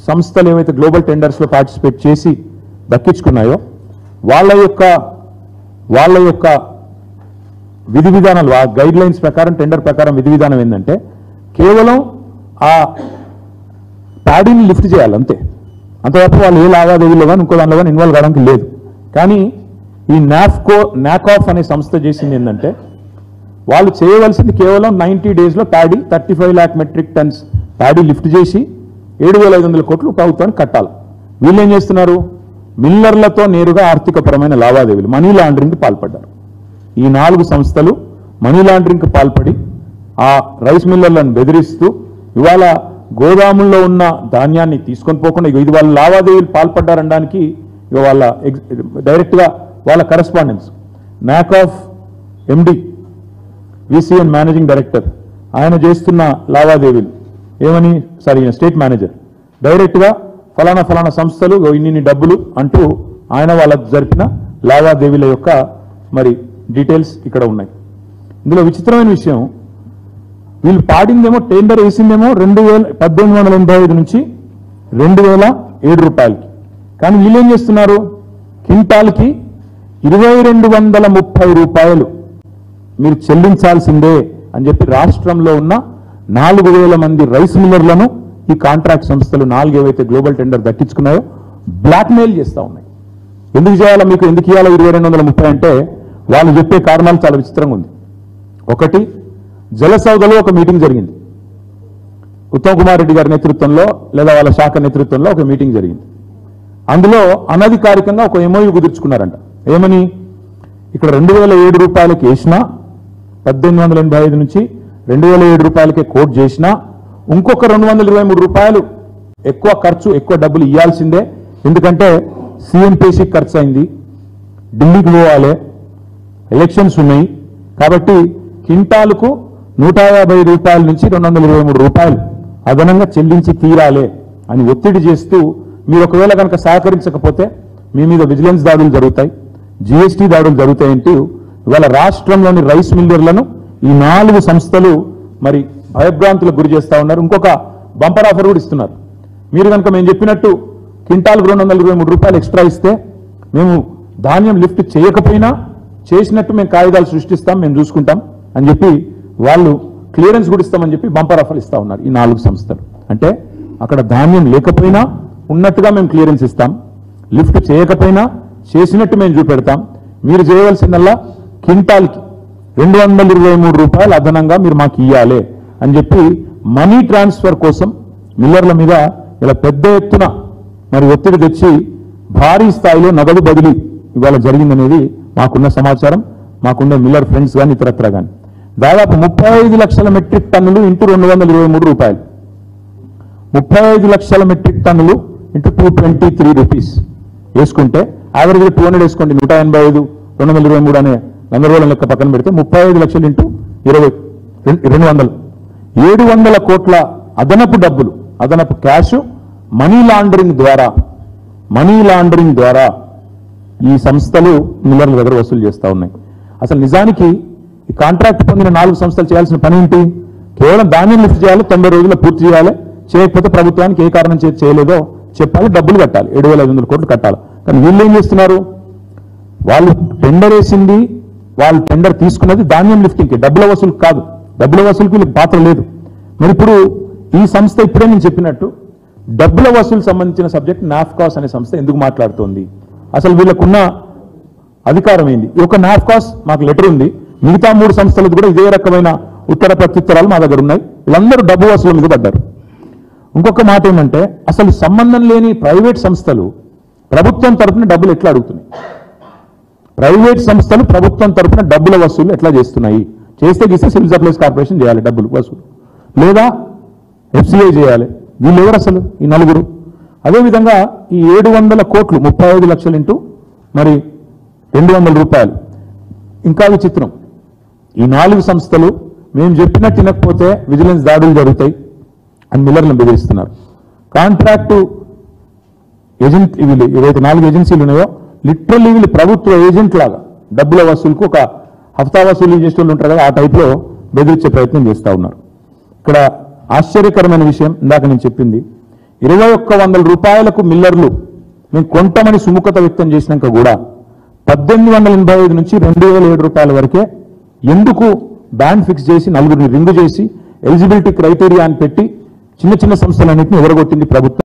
సంస్థలు ఏవైతే global టెండర్స్లో participate చేసి దక్కించుకున్నాయో వాళ్ళ యొక్క విధి విధానాలు, ఆ గైడ్ లైన్స్ ప్రకారం, టెండర్ ప్రకారం విధి విధానం ఏంటంటే కేవలం ఆ ప్యాడీని లిఫ్ట్ చేయాలి అంతే. అంతవరకు వాళ్ళు ఏ లావాదేవీలో కానీ ఇంకో దానిలో కానీ ఇన్వాల్వ్ కావడానికి లేదు. కానీ ఈ నాకాఫ్ అనే సంస్థ చేసింది ఏంటంటే వాళ్ళు చేయవలసింది కేవలం 90 డేస్లో paddy 35 lakh metric tons paddy lift చేసి 7,500 కోట్లు ప్రభుత్వానికి కట్టాలి. వీళ్ళు ఏం చేస్తున్నారు? మిల్లర్లతో నేరుగా ఆర్థికపరమైన లావాదేవీలు, మనీ లాండరింగ్కి పాల్పడ్డారు. ఈ 4 సంస్థలు మనీ లాండరింగ్కి పాల్పడి ఆ రైస్ మిల్లర్లను బెదిరిస్తూ ఇవాళ గోదాముల్లో ఉన్న ధాన్యాన్ని తీసుకొని పోకుండా ఇది వాళ్ళ లావాదేవీలు పాల్పడ్డారనడానికి ఇక వాళ్ళ డైరెక్ట్గా వాళ్ళ కరెస్పాండెన్స్ నాకాఫ్ ఎండి విసిఎన్ మేనేజింగ్ డైరెక్టర్ ఆయన చేస్తున్న లావాదేవీలు ఏమని స్టేట్ మేనేజర్ డైరెక్ట్గా ఫలానా సంస్థలు ఇన్ని డబ్బులు అంటూ ఆయన వాళ్ళకు జరిపిన లావాదేవీల యొక్క మరి డీటెయిల్స్ ఇక్కడ ఉన్నాయి. ఇందులో విచిత్రమైన విషయం, వీళ్ళు పాడిందేమో టెండర్ వేసిందేమో 1885 నుంచి 2007 రూపాయలకి. కానీ వీళ్ళు ఏం చేస్తున్నారు? క్వింటాల్కి 2230 రూపాయలు మీరు చెల్లించాల్సిందే అని చెప్పి రాష్ట్రంలో ఉన్న 4,000 మంది రైస్ మిల్లర్లను ఈ కాంట్రాక్ట్ సంస్థలు 4 ఏవైతే గ్లోబల్ టెండర్ దక్కించుకున్నాయో బ్లాక్మెయిల్ చేస్తూ ఉన్నాయి. ఎందుకు చేయాలా, మీకు ఎందుకు ఇవ్వాలా 2230 అంటే వాళ్ళు చెప్పే కారణాలు చాలా విచిత్రంగా ఉంది. ఒకటి, జలసౌదలో ఒక మీటింగ్ జరిగింది. ఉత్తమ్ కుమార్ రెడ్డి గారి నేతృత్వంలో లేదా వాళ్ళ శాఖ నేతృత్వంలో ఒక మీటింగ్ జరిగింది. అందులో అనధికారికంగా ఒక ఎంఓయూ కుదుర్చుకున్నారంట. ఏమని? ఇక్కడ 2007 రూపాయలకి వేసినా 1885 నుంచి 2007 రూపాయలకే కోట్ చేసినా ఇంకొక 223 రూపాయలు ఎక్కువ ఖర్చు, ఎక్కువ డబ్బులు ఇవ్వాల్సిందే. ఎందుకంటే సిఎంపీసీ ఖర్చు అయింది, ఢిల్లీకి పోవాలి, ఎలక్షన్స్ ఉన్నాయి కాబట్టి క్వింటాలకు 150 రూపాయల నుంచి 223 రూపాయలు అదనంగా చెల్లించి తీరాలే అని ఒత్తిడి చేస్తూ మీరు ఒకవేళ కనుక సహకరించకపోతే మీ మీద విజిలెన్స్ దాడులు జరుగుతాయి, జీఎస్టీ దాడులు జరుగుతాయంటూ ఇవాళ రాష్ట్రంలోని రైస్ మిల్లర్లను ఈ 4 సంస్థలు మరి భయభ్రాంతులకు గురి చేస్తూ ఉన్నారు. ఇంకొక బంపర్ ఆఫర్ కూడా ఇస్తున్నారు. మీరు కనుక మేము చెప్పినట్టు క్వింటాల్కు 223 రూపాయలు ఎక్స్ట్రా ఇస్తే మేము ధాన్యం లిఫ్ట్ చేయకపోయినా చేసినట్టు మేము కాగితాలు సృష్టిస్తాం, మేము చూసుకుంటాం అని చెప్పి వాళ్ళు క్లియరెన్స్ కూడా ఇస్తామని చెప్పి బంపర్ ఆఫర్ ఇస్తా ఉన్నారు ఈ 4 సంస్థలు. అంటే అక్కడ ధాన్యం లేకపోయినా ఉన్నట్టుగా మేము క్లియరెన్స్ ఇస్తాం, లిఫ్ట్ చేయకపోయినా చేసినట్టు మేము చూపెడతాం, మీరు చేయవలసిందల్లా క్వింటాల్కి 223 రూపాయలు అదనంగా మీరు మాకు ఇవ్వాలి అని చెప్పి మనీ ట్రాన్స్ఫర్ కోసం మిల్లర్ల మీద ఇలా పెద్ద ఎత్తున మరి ఒత్తిడి తెచ్చి భారీ స్థాయిలో నగదు బదిలీ ఇవాళ జరిగిందనేది మాకున్న సమాచారం, మాకున్న మిల్లర్ ఫ్రెండ్స్ కానీ ఇతరత్ర కానీ. దాదాపు 35 లక్షల మెట్రిక్ టన్నులు ఇంటూ 223 రూపాయలు, 35 లక్షల మెట్రిక్ టన్నులు ఇంటూ 223 రూపీస్ వేసుకుంటే యావరేజ్గా 200 వేసుకోండి, 185 223 అనే గందరగోళం లెక్క పక్కన పెడితే 35 లక్షలు ఇంటూ 200 700 కోట్ల అదనపు డబ్బులు, అదనపు క్యాష్ మనీ లాండరింగ్ ద్వారా ఈ సంస్థలు మిల్లర్ల దగ్గర వసూలు చేస్తూ ఉన్నాయి. అసలు నిజానికి ఈ కాంట్రాక్ట్ పొందిన 4 సంస్థలు చేయాల్సిన పని ఏంటి? కేవలం ధాన్యం లిఫ్ట్ చేయాలి, 90 రోజుల్లో పూర్తి చేయాలి, చేయకపోతే ప్రభుత్వానికి ఏ కారణం చేతి చేయలేదో చెప్పాలి, డబ్బులు కట్టాలి, 7,500 కోట్లు కట్టాలి. కానీ వీళ్ళు ఏం చేస్తున్నారు? వాళ్ళు టెండర్ వేసింది, వాళ్ళు టెండర్ తీసుకున్నది ధాన్యం లిఫ్టింగ్కి, డబ్బుల వసూలు కాదు. డబ్బుల వసూలుకి వీళ్ళకి పాత్ర లేదు. మరి ఇప్పుడు ఈ సంస్థ ఇప్పుడే నేను చెప్పినట్టు డబ్బుల వసూలు సంబంధించిన సబ్జెక్ట్ నాఫ్కాస్ అనే సంస్థ ఎందుకు మాట్లాడుతోంది? అసలు వీళ్ళకున్న అధికారం ఏంది? ఒక నాఫ్కాస్ మాకు లెటర్ ఉంది, మిగతా 3 సంస్థలకు కూడా ఇదే రకమైన ఉత్తర ప్రత్యుత్తరాలు మా దగ్గర ఉన్నాయి. వీళ్ళందరూ డబ్బు వసూలు మీద పడ్డారు. ఇంకొక మాట ఏమంటే అసలు సంబంధం లేని ప్రైవేట్ సంస్థలు ప్రభుత్వం తరఫున డబ్బులు ఎట్లా అడుగుతున్నాయి? ప్రైవేట్ సంస్థలు ప్రభుత్వం తరఫున డబ్బుల వసూలు ఎట్లా చేస్తున్నాయి? చేస్తే గీస్తే సివిల్ సప్లైస్ కార్పొరేషన్ చేయాలి డబ్బులు వసూలు, లేదా ఎఫ్సిఐ చేయాలి. వీళ్ళు ఎవరు అసలు ఈ 4? అదేవిధంగా ఈ 700 కోట్లు 35 లక్షలు ఇంటూ మరి 200 రూపాయలు. ఇంకా విచిత్రం, ఈ 4 సంస్థలు మేము చెప్పినట్టు తినకపోతే విజిలెన్స్ దాడులు జరుగుతాయి అని మిల్లర్లను బెదిరిస్తున్నారు. కాంట్రాక్టు ఏజెంట్ వీళ్ళు ఏవైతే 4 ఏజెన్సీలు ఉన్నాయో లిటరల్లీ వీళ్ళు ప్రభుత్వ ఏజెంట్ లాగా డబ్బుల వసూలుకు ఒక హఫ్తా వసూలు చేసే వాళ్ళు ఉంటారు కదా, ఆ టైప్లో బెదిరించే ప్రయత్నం చేస్తూ ఉన్నారు. ఇక్కడ ఆశ్చర్యకరమైన విషయం ఇందాక నేను చెప్పింది, 2100 రూపాయలకు మిల్లర్లు మేము కొంటామని సుముఖత వ్యక్తం చేసినాక కూడా 1885 నుంచి 2007 రూపాయల వరకే ఎందుకు బ్యాండ్ ఫిక్స్ చేసి నలుగురిని రింగు చేసి ఎలిజిబిలిటీ క్రైటీరియా అని పెట్టి చిన్న చిన్న సంస్థలన్నింటినీ ఎదరగొట్టింది ప్రభుత్వం.